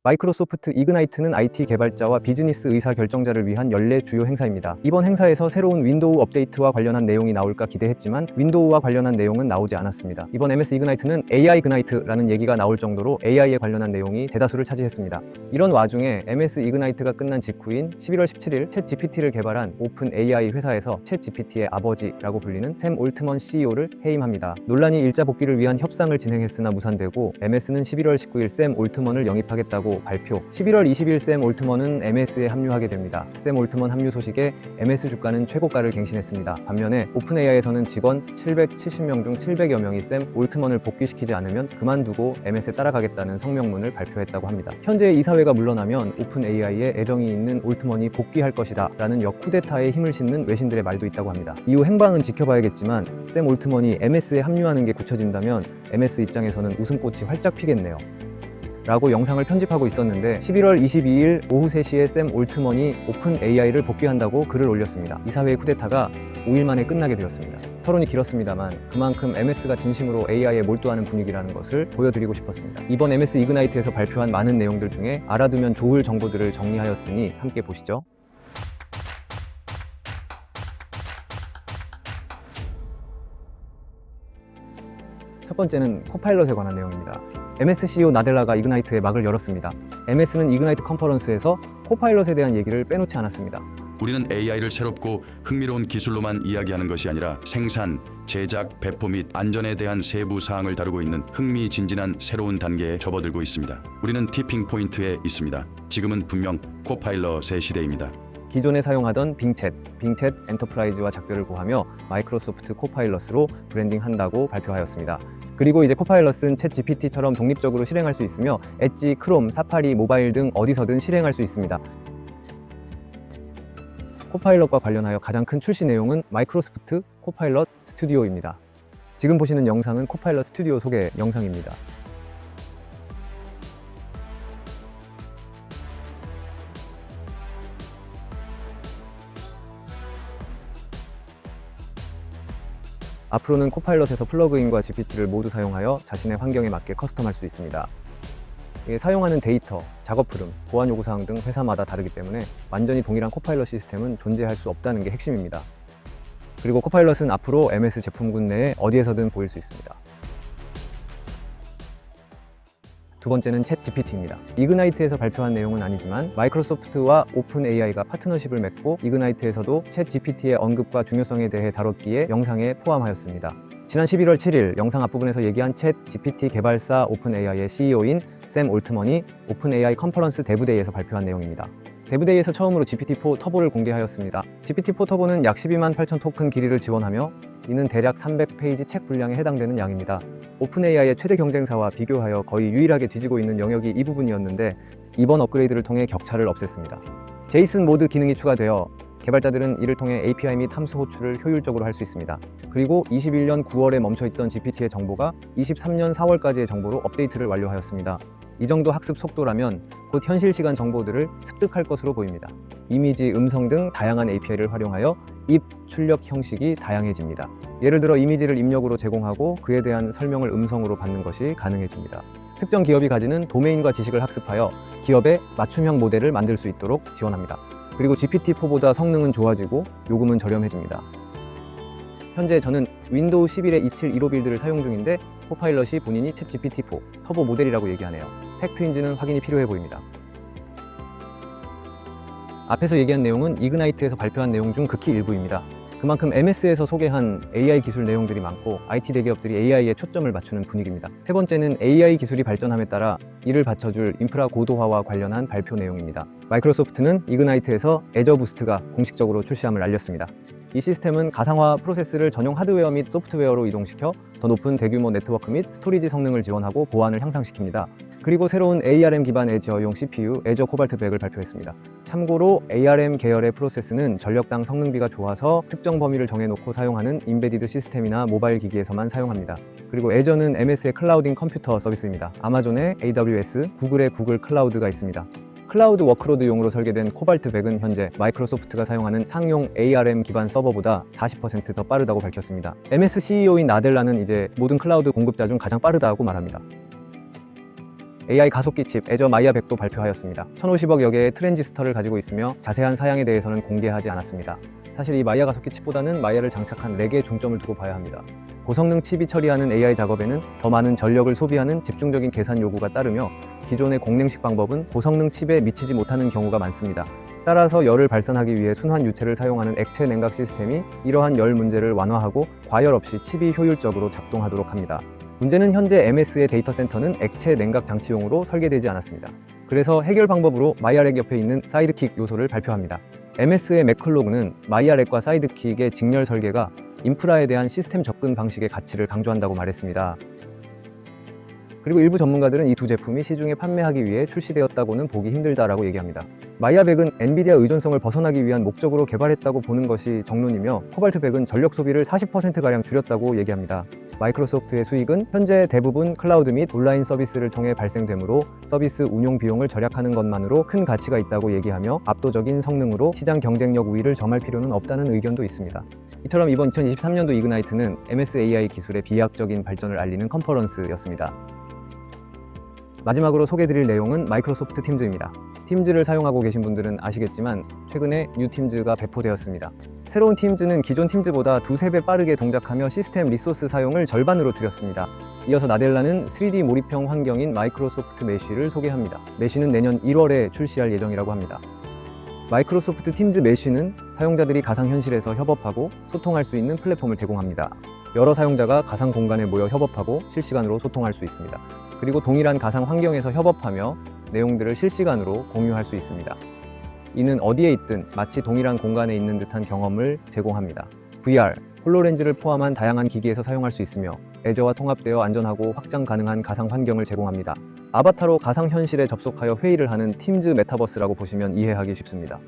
마이크로소프트 이그나이트는 IT 개발자와 비즈니스 의사 결정자를 위한 연례 주요 행사입니다. 이번 행사에서 새로운 윈도우 업데이트와 관련한 내용이 나올까 기대했지만 윈도우와 관련한 내용은 나오지 않았습니다. 이번 MS 이그나이트는 AI 그나이트라는 얘기가 나올 정도로 AI에 관련한 내용이 대다수를 차지했습니다. 이런 와중에 MS 이그나이트가 끝난 직후인 11월 17일 챗 GPT를 개발한 오픈 AI 회사에서 챗 GPT의 아버지라고 불리는 샘 올트먼 CEO를 해임합니다. 논란이 일자 복귀를 위한 협상을 진행했으나 무산되고 MS는 11월 19일 샘 올트먼을 영입하겠다고 발표. 11월 20일 샘 올트먼은 MS에 합류하게 됩니다. 샘 올트먼 합류 소식에 MS 주가는 최고가를 갱신했습니다. 반면에 오픈AI에서는 직원 770명 중 700여 명이 샘 올트먼을 복귀시키지 않으면 그만두고 MS에 따라가겠다는 성명문을 발표했다고 합니다. 현재 이사회가 물러나면 오픈AI에 애정이 있는 올트먼이 복귀할 것이다 라는 역쿠데타에 힘을 싣는 외신들의 말도 있다고 합니다. 이후 행방은 지켜봐야겠지만 샘 올트먼이 MS에 합류하는 게 굳혀진다면 MS 입장에서는 웃음꽃이 활짝 피겠네요. 라고 영상을 편집하고 있었는데 11월 22일 오후 3시에 샘 올트먼이 오픈 AI를 복귀한다고 글을 올렸습니다. 이사회의 쿠데타가 5일 만에 끝나게 되었습니다. 토론이 길었습니다만 그만큼 MS가 진심으로 AI에 몰두하는 분위기라는 것을 보여드리고 싶었습니다. 이번 MS 이그나이트에서 발표한 많은 내용들 중에 알아두면 좋을 정보들을 정리하였으니 함께 보시죠. 첫 번째는 코파일럿에 관한 내용입니다. MS CEO 나델라가 이그나이트의 막을 열었습니다. MS는 이그나이트 컨퍼런스에서 코파일럿에 대한 얘기를 빼놓지 않았습니다. 우리는 AI를 새롭고 흥미로운 기술로만 이야기하는 것이 아니라 생산, 제작, 배포 및 안전에 대한 세부 사항을 다루고 있는 흥미진진한 새로운 단계에 접어들고 있습니다. 우리는 티핑 포인트에 있습니다. 지금은 분명 코파일럿의 시대입니다. 기존에 사용하던 빙챗 엔터프라이즈와 작별을 고하며 마이크로소프트 코파일럿으로 브랜딩한다고 발표하였습니다. 그리고 이제 코파일럿은 챗 GPT처럼 독립적으로 실행할 수 있으며 엣지, 크롬, 사파리, 모바일 등 어디서든 실행할 수 있습니다. 코파일럿과 관련하여 가장 큰 출시 내용은 마이크로소프트 코파일럿 스튜디오입니다. 지금 보시는 영상은 코파일럿 스튜디오 소개 영상입니다. 앞으로는 코파일럿에서 플러그인과 GPT를 모두 사용하여 자신의 환경에 맞게 커스텀할 수 있습니다. 사용하는 데이터, 작업 흐름, 보안 요구사항 등 회사마다 다르기 때문에 완전히 동일한 코파일럿 시스템은 존재할 수 없다는 게 핵심입니다. 그리고 코파일럿은 앞으로 MS 제품군 내에 어디에서든 보일 수 있습니다. 두 번째는 챗 GPT입니다. 이그나이트에서 발표한 내용은 아니지만 마이크로소프트와 오픈 AI가 파트너십을 맺고 이그나이트에서도 챗 GPT의 언급과 중요성에 대해 다뤘기에 영상에 포함하였습니다. 지난 11월 7일 영상 앞부분에서 얘기한 챗 GPT 개발사 오픈 AI의 CEO인 샘 올트먼이 오픈 AI 컨퍼런스 데브데이에서 발표한 내용입니다. 데브데이에서 처음으로 GPT-4 터보를 공개하였습니다. GPT-4 터보는 약 12만 8천 토큰 길이를 지원하며 이는 대략 300페이지 책 분량에 해당되는 양입니다. 오픈AI의 최대 경쟁사와 비교하여 거의 유일하게 뒤지고 있는 영역이 이 부분이었는데 이번 업그레이드를 통해 격차를 없앴습니다. 제이슨 모드 기능이 추가되어 개발자들은 이를 통해 API 및 함수 호출을 효율적으로 할 수 있습니다. 그리고 21년 9월에 멈춰있던 GPT의 정보가 23년 4월까지의 정보로 업데이트를 완료하였습니다. 이 정도 학습 속도라면 곧 현실 시간 정보들을 습득할 것으로 보입니다. 이미지, 음성 등 다양한 API를 활용하여 입 출력 형식이 다양해집니다. 예를 들어 이미지를 입력으로 제공하고 그에 대한 설명을 음성으로 받는 것이 가능해집니다. 특정 기업이 가지는 도메인과 지식을 학습하여 기업의 맞춤형 모델을 만들 수 있도록 지원합니다. 그리고 GPT-4보다 성능은 좋아지고 요금은 저렴해집니다. 현재 저는 윈도우 11의 2715 빌드를 사용 중인데 코파일럿이 본인이 챗 GPT-4 터보 모델이라고 얘기하네요. 팩트인지는 확인이 필요해 보입니다. 앞에서 얘기한 내용은 이그나이트에서 발표한 내용 중 극히 일부입니다. 그만큼 MS에서 소개한 AI 기술 내용들이 많고 IT 대기업들이 AI에 초점을 맞추는 분위기입니다. 세 번째는 AI 기술이 발전함에 따라 이를 받쳐줄 인프라 고도화와 관련한 발표 내용입니다. 마이크로소프트는 이그나이트에서 애저 부스트가 공식적으로 출시함을 알렸습니다. 이 시스템은 가상화 프로세스를 전용 하드웨어 및 소프트웨어로 이동시켜 더 높은 대규모 네트워크 및 스토리지 성능을 지원하고 보안을 향상시킵니다. 그리고 새로운 ARM 기반 애저용 CPU 애저 코발트 100을 발표했습니다. 참고로 ARM 계열의 프로세스는 전력당 성능비가 좋아서 특정 범위를 정해놓고 사용하는 임베디드 시스템이나 모바일 기기에서만 사용합니다. 그리고 애저는 MS의 클라우딩 컴퓨터 서비스입니다. 아마존의 AWS, 구글의 구글 클라우드가 있습니다. 클라우드 워크로드용으로 설계된 코발트 100은 현재 마이크로소프트가 사용하는 상용 ARM 기반 서버보다 40% 더 빠르다고 밝혔습니다. MS CEO인 나델라는 이제 모든 클라우드 공급자 중 가장 빠르다고 말합니다. AI 가속기 칩 애저 마이아 100도 발표하였습니다. 1050억 여 개의 트랜지스터를 가지고 있으며 자세한 사양에 대해서는 공개하지 않았습니다. 사실 이 마이아 가속기 칩보다는 마이아를 장착한 렉에 중점을 두고 봐야 합니다. 고성능 칩이 처리하는 AI 작업에는 더 많은 전력을 소비하는 집중적인 계산 요구가 따르며 기존의 공냉식 방법은 고성능 칩에 미치지 못하는 경우가 많습니다. 따라서 열을 발산하기 위해 순환 유체를 사용하는 액체 냉각 시스템이 이러한 열 문제를 완화하고 과열 없이 칩이 효율적으로 작동하도록 합니다. 문제는 현재 MS의 데이터 센터는 액체 냉각 장치용으로 설계되지 않았습니다. 그래서 해결 방법으로 마이아렉 옆에 있는 사이드킥 요소를 발표합니다. MS의 맥클로그는 마이아렉과 사이드킥의 직렬 설계가 인프라에 대한 시스템 접근 방식의 가치를 강조한다고 말했습니다. 그리고 일부 전문가들은 이 두 제품이 시중에 판매하기 위해 출시되었다고는 보기 힘들다라고 얘기합니다. 마이아 100은 엔비디아 의존성을 벗어나기 위한 목적으로 개발했다고 보는 것이 정론이며 코발트 100은 전력 소비를 40%가량 줄였다고 얘기합니다. 마이크로소프트의 수익은 현재 대부분 클라우드 및 온라인 서비스를 통해 발생되므로 서비스 운용 비용을 절약하는 것만으로 큰 가치가 있다고 얘기하며 압도적인 성능으로 시장 경쟁력 우위를 점할 필요는 없다는 의견도 있습니다. 이처럼 이번 2023년도 이그나이트는 MS-AI 기술의 비약적인 발전을 알리는 컨퍼런스였습니다. 마지막으로 소개드릴 내용은 마이크로소프트 팀즈입니다. 팀즈를 사용하고 계신 분들은 아시겠지만 최근에 뉴 팀즈가 배포되었습니다. 새로운 팀즈는 기존 팀즈보다 두세 배 빠르게 동작하며 시스템 리소스 사용을 절반으로 줄였습니다. 이어서 나델라는 3D 몰입형 환경인 마이크로소프트 메쉬를 소개합니다. 메쉬는 내년 1월에 출시할 예정이라고 합니다. 마이크로소프트 팀즈 메쉬는 사용자들이 가상현실에서 협업하고 소통할 수 있는 플랫폼을 제공합니다. 여러 사용자가 가상 공간에 모여 협업하고 실시간으로 소통할 수 있습니다. 그리고 동일한 가상 환경에서 협업하며 내용들을 실시간으로 공유할 수 있습니다. 이는 어디에 있든 마치 동일한 공간에 있는 듯한 경험을 제공합니다. VR, 홀로렌즈를 포함한 다양한 기기에서 사용할 수 있으며 애저와 통합되어 안전하고 확장 가능한 가상 환경을 제공합니다. 아바타로 가상현실에 접속하여 회의를 하는 팀즈 메타버스라고 보시면 이해하기 쉽습니다.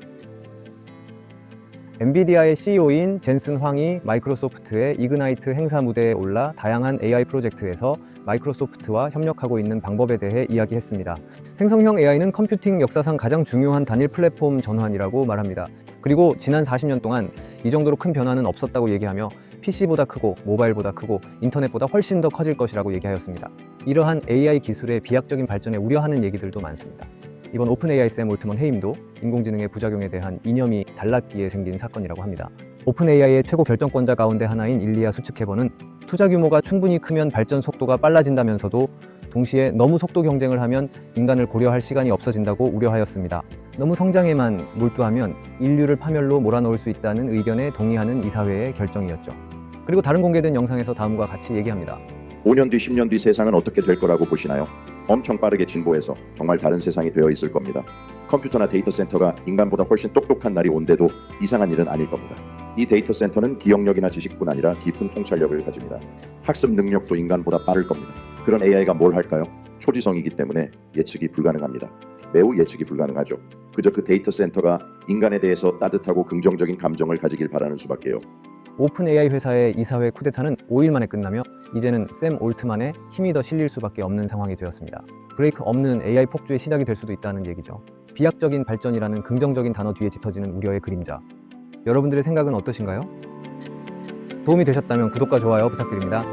엔비디아의 CEO인 젠슨 황이 마이크로소프트의 이그나이트 행사 무대에 올라 다양한 AI 프로젝트에서 마이크로소프트와 협력하고 있는 방법에 대해 이야기했습니다. 생성형 AI는 컴퓨팅 역사상 가장 중요한 단일 플랫폼 전환이라고 말합니다. 그리고 지난 40년 동안 이 정도로 큰 변화는 없었다고 얘기하며 PC보다 크고 모바일보다 크고 인터넷보다 훨씬 더 커질 것이라고 얘기하였습니다. 이러한 AI 기술의 비약적인 발전에 우려하는 얘기들도 많습니다. 이번 오픈 AI 샘 올트먼 해임도 인공지능의 부작용에 대한 이념이 달랐기에 생긴 사건이라고 합니다. 오픈 AI의 최고 결정권자 가운데 하나인 일리아 수츠케버는 투자 규모가 충분히 크면 발전 속도가 빨라진다면서도 동시에 너무 속도 경쟁을 하면 인간을 고려할 시간이 없어진다고 우려하였습니다. 너무 성장에만 몰두하면 인류를 파멸로 몰아넣을 수 있다는 의견에 동의하는 이사회의 결정이었죠. 그리고 다른 공개된 영상에서 다음과 같이 얘기합니다. 5년 뒤, 10년 뒤 세상은 어떻게 될 거라고 보시나요? 엄청 빠르게 진보해서 정말 다른 세상이 되어 있을 겁니다. 컴퓨터나 데이터 센터가 인간보다 훨씬 똑똑한 날이 온데도 이상한 일은 아닐 겁니다. 이 데이터 센터는 기억력이나 지식뿐 아니라 깊은 통찰력을 가집니다. 학습 능력도 인간보다 빠를 겁니다. 그런 AI가 뭘 할까요? 초지성이기 때문에 예측이 불가능합니다. 매우 예측이 불가능하죠. 그저 그 데이터 센터가 인간에 대해서 따뜻하고 긍정적인 감정을 가지길 바라는 수밖에요. 오픈 AI 회사의 이사회 쿠데타는 5일 만에 끝나며 이제는 샘 올트만의 힘이 더 실릴 수밖에 없는 상황이 되었습니다. 브레이크 없는 AI 폭주의 시작이 될 수도 있다는 얘기죠. 비약적인 발전이라는 긍정적인 단어 뒤에 짙어지는 우려의 그림자. 여러분들의 생각은 어떠신가요? 도움이 되셨다면 구독과 좋아요 부탁드립니다.